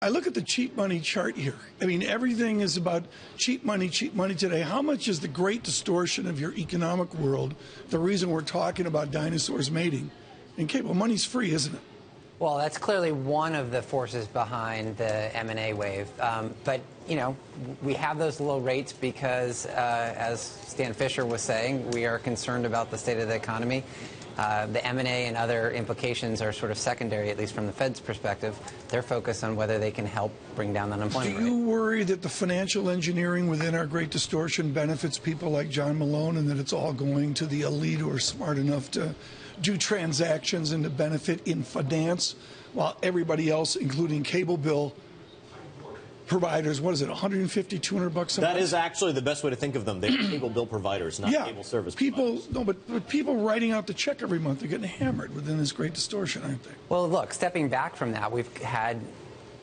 I look at the cheap money chart here. I mean, everything is about cheap money today. How much is the great distortion of your economic world the reason we're talking about dinosaurs mating? And cable money's free, isn't it? Well, that's clearly one of the forces behind the M&A wave. But, you know, we have those low rates because, as Stan Fisher was saying, we are concerned about the state of the economy. The M&A and other implications are sort of secondary, at least from the Fed's perspective. They're focused on whether they can help bring down the unemployment rate. Do you worry that the financial engineering within our great distortion benefits people like John Malone and that it's all going to the elite who are smart enough to do transactions and to benefit in finance while everybody else, including cable bill providers, what is it, 150, 200 bucks a month? That is actually the best way to think of them. They're cable bill providers, not cable service providers. No, but people writing out the check every month are getting hammered within this great distortion, aren't they? Well, look, stepping back from that, we've had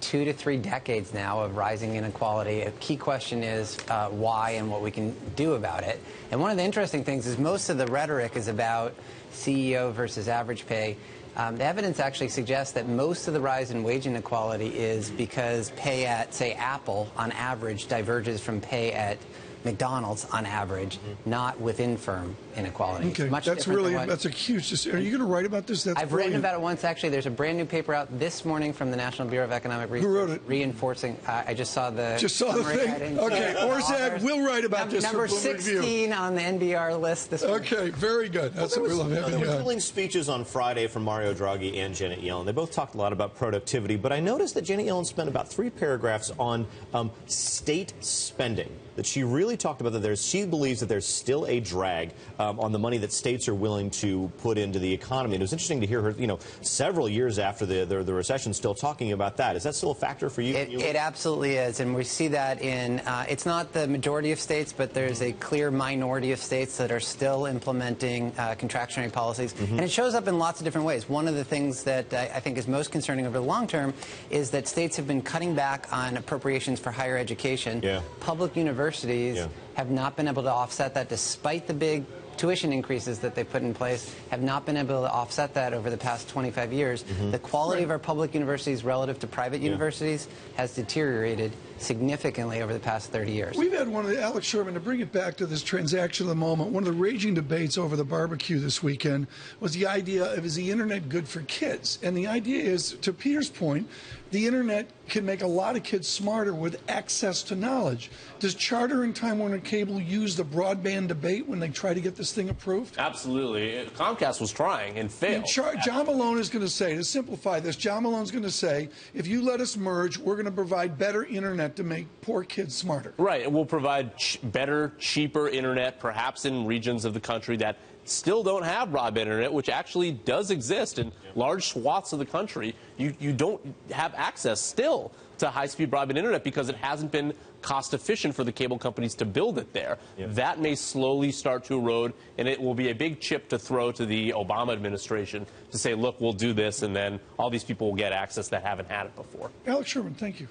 2 to 3 decades now of rising inequality. A key question is why and what we can do about it. And one of the interesting things is most of the rhetoric is about CEO versus average pay. The evidence actually suggests that most of the rise in wage inequality is because pay at, say, Apple on average diverges from pay at McDonald's on average, not within firm inequality. Okay, that's a huge. Are you going to write about this? I've written about it once, actually. There's a brand new paper out this morning from the National Bureau of Economic Research. Who wrote it? Reinforcing. I just saw the. Just saw the thing. Okay, Orszag will write about this. Number for Bloomberg 16 View. On the NBR list this morning. Okay, very good. That's what we love having. There were thrilling speeches on Friday from Mario Draghi and Janet Yellen. They both talked a lot about productivity, but I noticed that Janet Yellen spent about 3 paragraphs on state spending. That she really talked about that she believes that there's still a drag on the money that states are willing to put into the economy. And it was interesting to hear her, several years after the recession, still talking about that. Is that still a factor for you? It absolutely is, and we see that in it's not the majority of states, but there's a clear minority of states that are still implementing contractionary policies, and it shows up in lots of different ways. One of the things that I think is most concerning over the long term is that states have been cutting back on appropriations for higher education. Public universities have not been able to offset that despite the big tuition increases that they put in place, have not been able to offset that over the past 25 years. The quality of our public universities relative to private universities has deteriorated significantly over the past 30 years. We've had one of the, Alex Sherman, to bring it back to this transaction of the moment, one of the raging debates over the barbecue this weekend was the idea of, is the internet good for kids? And the idea is, to Peter's point, the internet can make a lot of kids smarter with access to knowledge. Does Charter and Time Warner Cable use the broadband debate when they try to get this thing approved? Absolutely. Comcast was trying and failed. John Malone is going to say, to simplify this, John Malone's going to say, if you let us merge, we're going to provide better internet to make poor kids smarter. Right. It will provide better, cheaper internet, perhaps in regions of the country that still don't have broadband internet, which actually does exist in large swaths of the country. You don't have access still to high-speed broadband internet because it hasn't been cost efficient for the cable companies to build it there. That may slowly start to erode, and it will be a big chip to throw to the Obama administration to say, look, we'll do this, and then all these people will get access that haven't had it before. Alex Sherman, thank you.